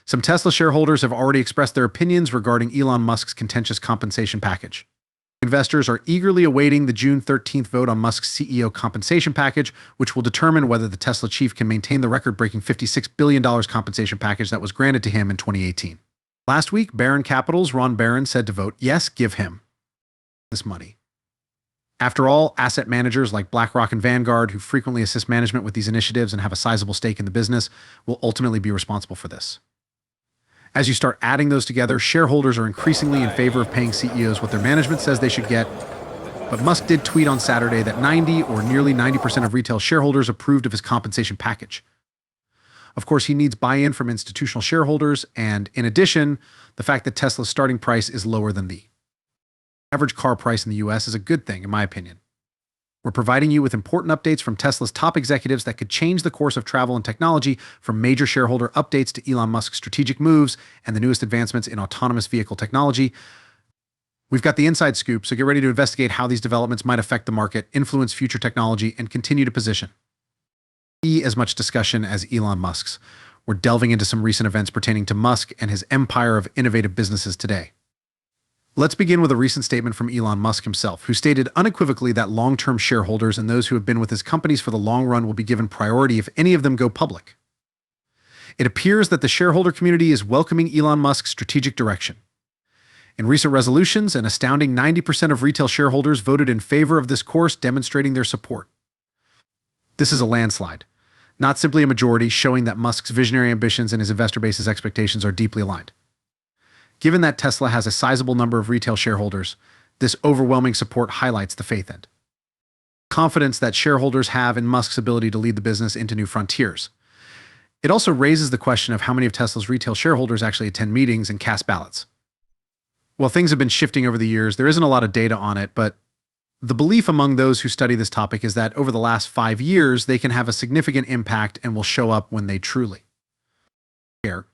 Some Tesla shareholders have already expressed their opinions regarding Elon Musk's contentious compensation package. Investors are eagerly awaiting the June 13th vote on Musk's CEO compensation package, which will determine whether the Tesla chief can maintain the record-breaking $56 billion compensation package that was granted to him in 2018. Last week, Barron Capital's Ron Barron said to vote, yes, give him this money. After all, asset managers like BlackRock and Vanguard, who frequently assist management with these initiatives and have a sizable stake in the business, will ultimately be responsible for this. As you start adding those together, shareholders are increasingly in favor of paying CEOs what their management says they should get. But Musk did tweet on Saturday that 90 or nearly 90% of retail shareholders approved of his compensation package. Of course, he needs buy-in from institutional shareholders, and in addition, the fact that Tesla's starting price is lower than the average car price in the US is a good thing, in my opinion. We're providing you with important updates from Tesla's top executives that could change the course of travel and technology, from major shareholder updates to Elon Musk's strategic moves and the newest advancements in autonomous vehicle technology. We've got the inside scoop, so get ready to investigate how these developments might affect the market, influence future technology, and continue to position as much discussion as Elon Musk's. We're delving into some recent events pertaining to Musk and his empire of innovative businesses today. Let's begin with a recent statement from Elon Musk himself, who stated unequivocally that long-term shareholders and those who have been with his companies for the long run will be given priority if any of them go public. It appears that the shareholder community is welcoming Elon Musk's strategic direction. In recent resolutions, an astounding 90% of retail shareholders voted in favor of this course, demonstrating their support. This is a landslide, not simply a majority, showing that Musk's visionary ambitions and his investor base's expectations are deeply aligned. Given that Tesla has a sizable number of retail shareholders, this overwhelming support highlights the faith and confidence that shareholders have in Musk's ability to lead the business into new frontiers. It also raises the question of how many of Tesla's retail shareholders actually attend meetings and cast ballots. While things have been shifting over the years, there isn't a lot of data on it, but the belief among those who study this topic is that over the last 5 years, they can have a significant impact and will show up when they truly care.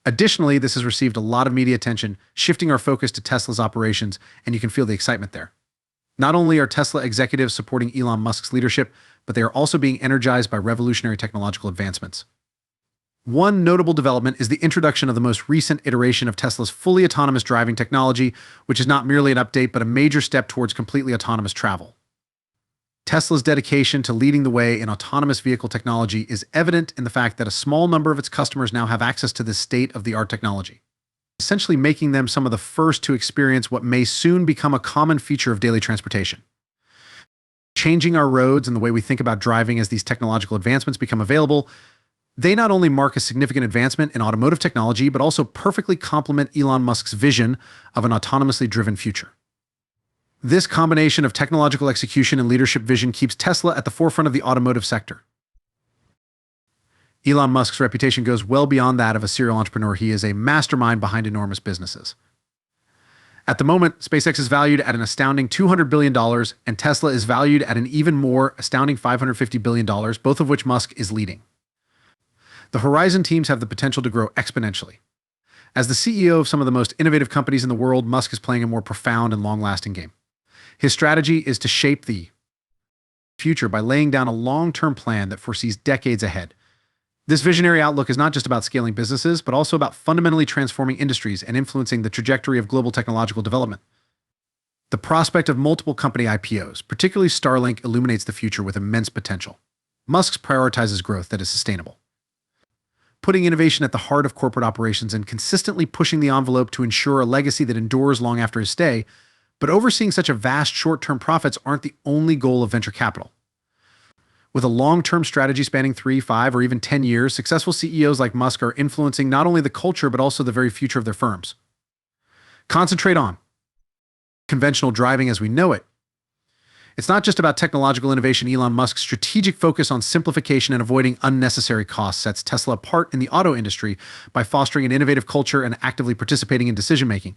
Additionally, this has received a lot of media attention, shifting our focus to Tesla's operations, and you can feel the excitement there. Not only are Tesla executives supporting Elon Musk's leadership, but they are also being energized by revolutionary technological advancements. One notable development is the introduction of the most recent iteration of Tesla's fully autonomous driving technology, which is not merely an update, but a major step towards completely autonomous travel. Tesla's dedication to leading the way in autonomous vehicle technology is evident in the fact that a small number of its customers now have access to this state-of-the-art technology, essentially making them some of the first to experience what may soon become a common feature of daily transportation. Changing our roads and the way we think about driving as these technological advancements become available, they not only mark a significant advancement in automotive technology, but also perfectly complement Elon Musk's vision of an autonomously driven future. This combination of technological execution and leadership vision keeps Tesla at the forefront of the automotive sector. Elon Musk's reputation goes well beyond that of a serial entrepreneur. He is a mastermind behind enormous businesses. At the moment, SpaceX is valued at an astounding $200 billion, and Tesla is valued at an even more astounding $550 billion, both of which Musk is leading. The Horizon teams have the potential to grow exponentially. As the CEO of some of the most innovative companies in the world, Musk is playing a more profound and long-lasting game. His strategy is to shape the future by laying down a long-term plan that foresees decades ahead. This visionary outlook is not just about scaling businesses, but also about fundamentally transforming industries and influencing the trajectory of global technological development. The prospect of multiple company IPOs, particularly Starlink, illuminates the future with immense potential. Musk prioritizes growth that is sustainable, putting innovation at the heart of corporate operations and consistently pushing the envelope to ensure a legacy that endures long after his stay. But overseeing such a vast short-term profits aren't the only goal of venture capital. With a long-term strategy spanning 3, 5, or even 10 years, successful CEOs like Musk are influencing not only the culture, but also the very future of their firms. Concentrate on conventional driving as we know it. It's not just about technological innovation. Elon Musk's strategic focus on simplification and avoiding unnecessary costs sets Tesla apart in the auto industry by fostering an innovative culture and actively participating in decision-making.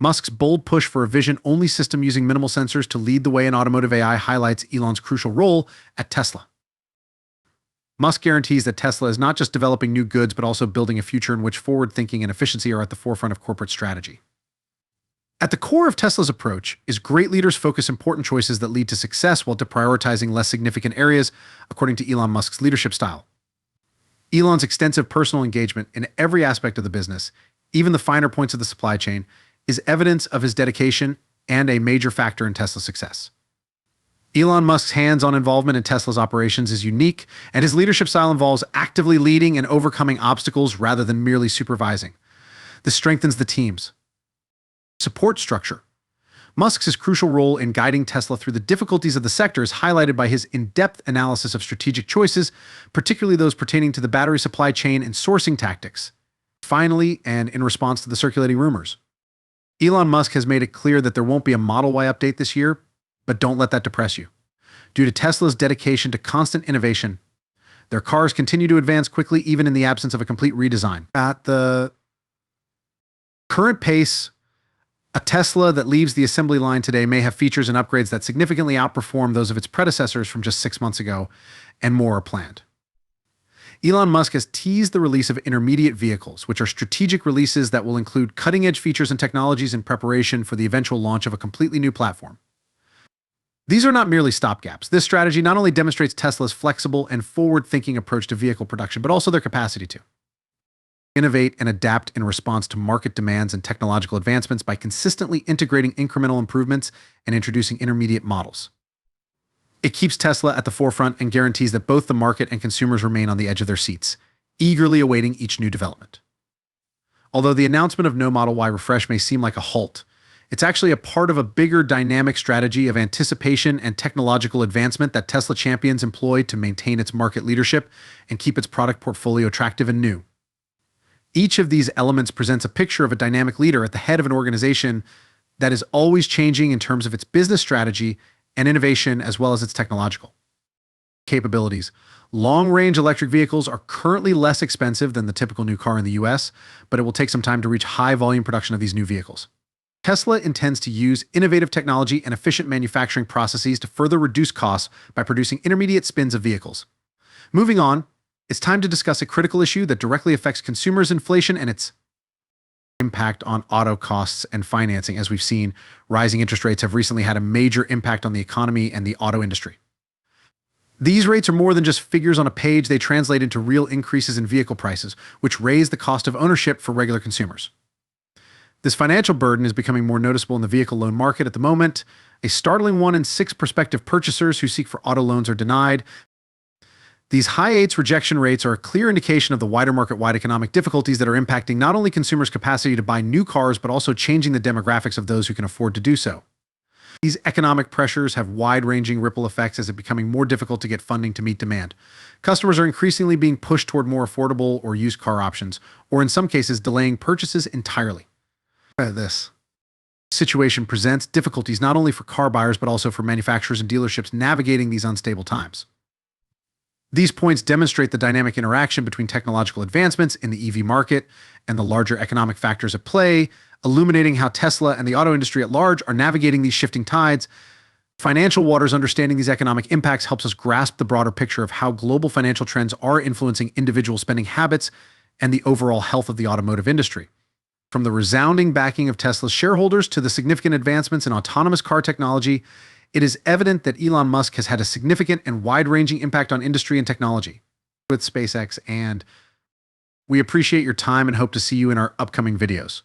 Musk's bold push for a vision-only system using minimal sensors to lead the way in automotive AI highlights Elon's crucial role at Tesla. Musk guarantees that Tesla is not just developing new goods, but also building a future in which forward-thinking and efficiency are at the forefront of corporate strategy. At the core of Tesla's approach is great leaders focus important choices that lead to success while deprioritizing less significant areas, according to Elon Musk's leadership style. Elon's extensive personal engagement in every aspect of the business, even the finer points of the supply chain, is evidence of his dedication and a major factor in Tesla's success. Elon Musk's hands-on involvement in Tesla's operations is unique, and his leadership style involves actively leading and overcoming obstacles rather than merely supervising. This strengthens the team's support structure. Musk's crucial role in guiding Tesla through the difficulties of the sector is highlighted by his in-depth analysis of strategic choices, particularly those pertaining to the battery supply chain and sourcing tactics. Finally, and in response to the circulating rumors, Elon Musk has made it clear that there won't be a Model Y update this year, but don't let that depress you. Due to Tesla's dedication to constant innovation, their cars continue to advance quickly even in the absence of a complete redesign. At the current pace, a Tesla that leaves the assembly line today may have features and upgrades that significantly outperform those of its predecessors from just 6 months ago, and more are planned. Elon Musk has teased the release of intermediate vehicles, which are strategic releases that will include cutting-edge features and technologies in preparation for the eventual launch of a completely new platform. These are not merely stopgaps. This strategy not only demonstrates Tesla's flexible and forward-thinking approach to vehicle production, but also their capacity to innovate and adapt in response to market demands and technological advancements by consistently integrating incremental improvements and introducing intermediate models. It keeps Tesla at the forefront and guarantees that both the market and consumers remain on the edge of their seats, eagerly awaiting each new development. Although the announcement of no Model Y refresh may seem like a halt, it's actually a part of a bigger dynamic strategy of anticipation and technological advancement that Tesla champions employ to maintain its market leadership and keep its product portfolio attractive and new. Each of these elements presents a picture of a dynamic leader at the head of an organization that is always changing in terms of its business strategy and innovation as well as its technological capabilities. Long-range electric vehicles are currently less expensive than the typical new car in the US, but it will take some time to reach high-volume production of these new vehicles. Tesla intends to use innovative technology and efficient manufacturing processes to further reduce costs by producing intermediate spins of vehicles. Moving on, it's time to discuss a critical issue that directly affects consumers' inflation and its impact on auto costs and financing. As we've seen, rising interest rates have recently had a major impact on the economy and the auto industry. These rates are more than just figures on a page. They translate into real increases in vehicle prices, which raise the cost of ownership for regular consumers. This financial burden is becoming more noticeable in the vehicle loan market at the moment. A startling 1 in 6 prospective purchasers who seek for auto loans are denied. These high 8s rejection rates are a clear indication of the wider market-wide economic difficulties that are impacting not only consumers' capacity to buy new cars, but also changing the demographics of those who can afford to do so. These economic pressures have wide-ranging ripple effects as it's becoming more difficult to get funding to meet demand. Customers are increasingly being pushed toward more affordable or used car options, or in some cases, delaying purchases entirely. This situation presents difficulties not only for car buyers, but also for manufacturers and dealerships navigating these unstable times. These points demonstrate the dynamic interaction between technological advancements in the EV market and the larger economic factors at play, illuminating how Tesla and the auto industry at large are navigating these shifting tides. Financial Waters understanding these economic impacts helps us grasp the broader picture of how global financial trends are influencing individual spending habits and the overall health of the automotive industry. From the resounding backing of Tesla's shareholders to the significant advancements in autonomous car technology, it is evident that Elon Musk has had a significant and wide-ranging impact on industry and technology with SpaceX, and we appreciate your time and hope to see you in our upcoming videos.